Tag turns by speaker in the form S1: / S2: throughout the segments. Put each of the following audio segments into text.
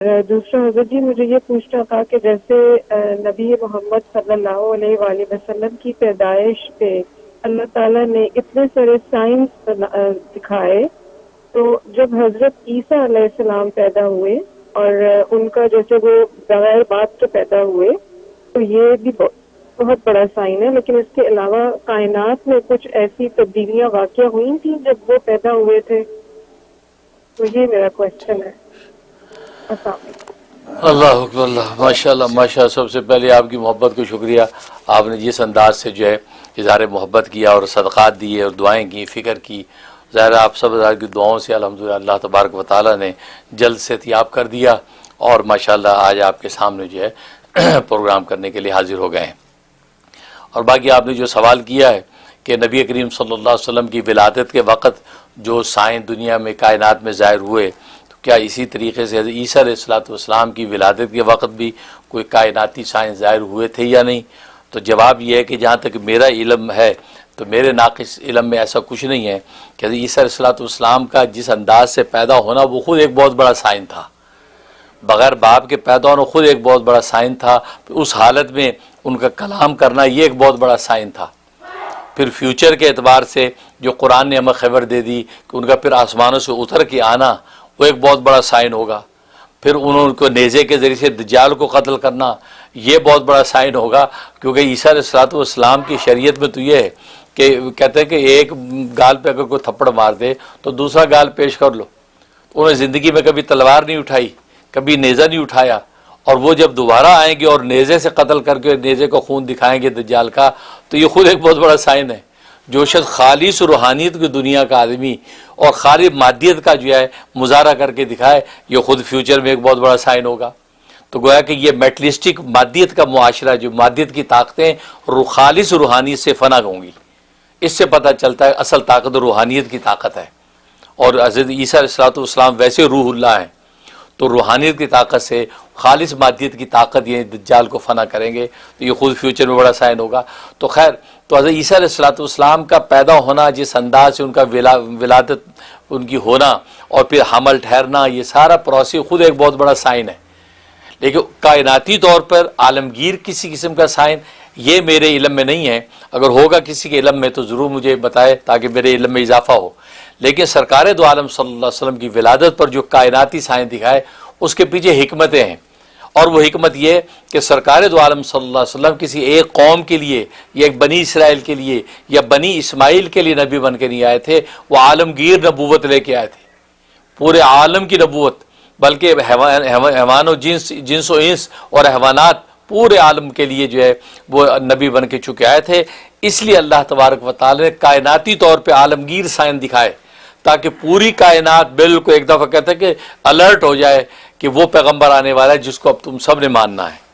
S1: دوسرا حضرت جی مجھے یہ پوچھنا تھا کہ جیسے نبی محمد صلی اللہ علیہ وآلہ وسلم کی پیدائش پہ اللہ تعالیٰ نے اتنے سارے سائنس دکھائے، تو جب حضرت عیسیٰ علیہ السلام پیدا ہوئے اور ان کا جیسے وہ بغیر باپ کے پیدا ہوئے، تو یہ بھی بہت بڑا سائن ہے، لیکن اس کے علاوہ کائنات میں کچھ ایسی تبدیلیاں واقع ہوئی تھیں جب وہ پیدا ہوئے تھے؟ تو یہ میرا کوشچن ہے۔
S2: اللہ اکبر، اللہ ماشاء اللہ ماشاء اللہ۔ سب سے پہلے آپ کی محبت کو شکریہ، آپ نے جس انداز سے جو ہے اظہار محبت کیا اور صدقات دیے اور دعائیں کی، فکر کی، ظاہر آپ سب کی دعاؤں سے الحمدللہ اللہ تبارک و تعالیٰ نے جلد سے صحتیاب کر دیا، اور ماشاءاللہ آج آپ کے سامنے جو ہے پروگرام کرنے کے لیے حاضر ہو گئے ہیں۔ اور باقی آپ نے جو سوال کیا ہے کہ نبی کریم صلی اللہ علیہ وسلم کی ولادت کے وقت جو سائن دنیا میں کائنات میں ظاہر ہوئے، کیا اسی طریقے سے حضرت عیسیٰ علیہ السلام کی ولادت کے وقت بھی کوئی کائناتی سائنس ظاہر ہوئے تھے یا نہیں؟ تو جواب یہ ہے کہ جہاں تک میرا علم ہے تو میرے ناقص علم میں ایسا کچھ نہیں ہے کہ حضرت عیسیٰ علیہ السلام کا جس انداز سے پیدا ہونا وہ خود ایک بہت بڑا سائن تھا، بغیر باپ کے پیدا ہونا خود ایک بہت بڑا سائن تھا، اس حالت میں ان کا کلام کرنا یہ ایک بہت بڑا سائن تھا۔ پھر فیوچر کے اعتبار سے جو قرآن نے ہمیں خبر دے دی کہ ان کا پھر آسمانوں سے اتر کے آنا وہ ایک بہت بڑا سائن ہوگا، پھر انہوں کو نیزے کے ذریعے سے دجال کو قتل کرنا یہ بہت بڑا سائن ہوگا، کیونکہ عیسیٰ علیہ السلام کی شریعت میں تو یہ ہے کہ کہتے ہیں کہ ایک گال پہ اگر کوئی تھپڑ مار دے تو دوسرا گال پیش کر لو۔ انہوں نے زندگی میں کبھی تلوار نہیں اٹھائی، کبھی نیزہ نہیں اٹھایا، اور وہ جب دوبارہ آئیں گے اور نیزے سے قتل کر کے نیزے کو خون دکھائیں گے دجال کا، تو یہ خود ایک بہت بڑا سائن ہے۔ جو شخص خالص روحانیت کی دنیا کا آدمی اور خالص مادیت کا جو ہے مظاہرہ کر کے دکھائے، یہ خود فیوچر میں ایک بہت بڑا سائن ہوگا۔ تو گویا کہ یہ میٹلسٹک مادیت کا معاشرہ، جو مادیت کی طاقتیں خالص روحانیت سے فنا ہوں گی، اس سے پتہ چلتا ہے اصل طاقت روحانیت کی طاقت ہے۔ اور حضرت عیسیٰ علیہ السلام ویسے روح اللہ ہیں، تو روحانیت کی طاقت سے خالص مادیت کی طاقت یہ دجال کو فنا کریں گے، تو یہ خود فیوچر میں بڑا سائن ہوگا۔ تو خیر، تو حضرت عیسیٰ علیہ السلام کا پیدا ہونا، جس انداز سے ان کا ولادت ان کی ہونا اور پھر حمل ٹھہرنا، یہ سارا پروسیس خود ایک بہت بڑا سائن ہے۔ لیکن کائناتی طور پر عالمگیر کسی قسم کا سائن یہ میرے علم میں نہیں ہے، اگر ہوگا کسی کے علم میں تو ضرور مجھے بتائے تاکہ میرے علم میں اضافہ ہو۔ لیکن سرکار دو عالم صلی اللہ علیہ وسلم کی ولادت پر جو کائناتی سائن دکھائے اس کے پیچھے حکمتیں ہیں، اور وہ حکمت یہ کہ سرکار دو عالم صلی اللہ علیہ وسلم کسی ایک قوم کے لیے یا ایک بنی اسرائیل کے لیے یا بنی اسماعیل کے لیے نبی بن کے نہیں آئے تھے، وہ عالمگیر نبوت لے کے آئے تھے، پورے عالم کی نبوت، بلکہ حیوان و جنس و انس اور حیوانات پورے عالم کے لیے جو ہے وہ نبی بن کے چکے آئے تھے۔ اس لیے اللہ تبارک و تعالی نے کائناتی طور پہ عالمگیر سائن دکھائے تاکہ پوری کائنات بالکل ایک دفعہ کہتے ہیں کہ الرٹ ہو جائے کہ وہ پیغمبر آنے والا ہے جس کو اب تم سب نے ماننا ہے۔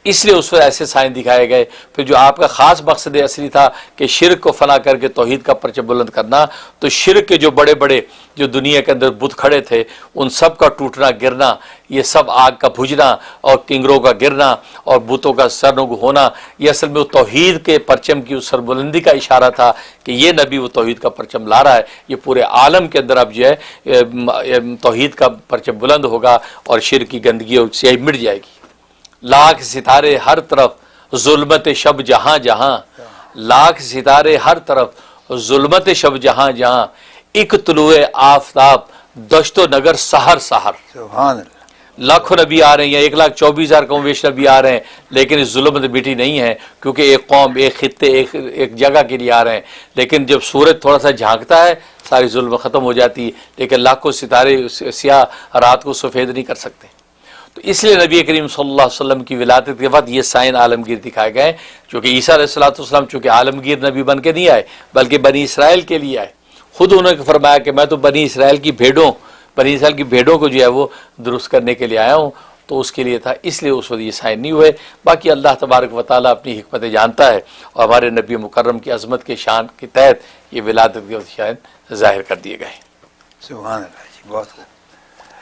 S2: اس لیے اس پر ایسے سائن دکھائے گئے۔ پھر جو آپ کا خاص مقصد اصلی تھا کہ شرک کو فنا کر کے توحید کا پرچم بلند کرنا، تو شرک کے جو بڑے بڑے جو دنیا کے اندر بت کھڑے تھے ان سب کا ٹوٹنا گرنا، یہ سب آگ کا بھجنا اور کنگروں کا گرنا اور بتوں کا سرنگ ہونا، یہ اصل میں وہ توحید کے پرچم کی اس سربلندی کا اشارہ تھا کہ یہ نبی وہ توحید کا پرچم لا رہا ہے۔ یہ پورے عالم کے اندر اب جو ہے توحید کا پرچم بلند ہوگا اور شرک کی گندگی اور سیاہی مٹ جائے گی۔ لاکھ ستارے ہر طرف ظلمت شب جہاں جہاں، لاکھ ستارے ہر طرف ظلمت شب جہاں جہاں، ایک طلوع آفتاب دشت و نگر سحر سحر۔
S3: سبحان اللہ۔
S2: لاکھوں نبی آ رہے ہیں، 1,24,000 کم ویش نبی آ رہے ہیں، لیکن اس ظلمت مٹی نہیں ہے، کیونکہ ایک قوم، ایک خطے، ایک جگہ کے لیے آ رہے ہیں۔ لیکن جب سورج تھوڑا سا جھانکتا ہے ساری ظلم ختم ہو جاتی ہے، لیکن لاکھوں ستارے سیاہ رات کو سفید نہیں کر سکتے۔ تو اس لیے نبی کریم صلی اللہ علیہ وسلم کی ولادت کے بعد یہ سائن عالمگیر دکھائے گئے، چونکہ عیسیٰ علیہ السلام چونکہ عالمگیر نبی بن کے نہیں آئے بلکہ بنی اسرائیل کے لیے آئے۔ خود انہوں نے فرمایا کہ میں تو بنی اسرائیل کی بھیڑوں کو جو ہے وہ درست کرنے کے لیے آیا ہوں، تو اس کے لیے تھا، اس لیے اس وقت یہ سائن نہیں ہوئے۔ باقی اللہ تبارک و تعالیٰ اپنی حکمتیں جانتا ہے، اور ہمارے نبی مکرم کی عظمت کے شان کے تحت یہ ولادت کے شان ظاہر کر دیے گئے۔
S3: سبحان اللہ جی، بہت خوب۔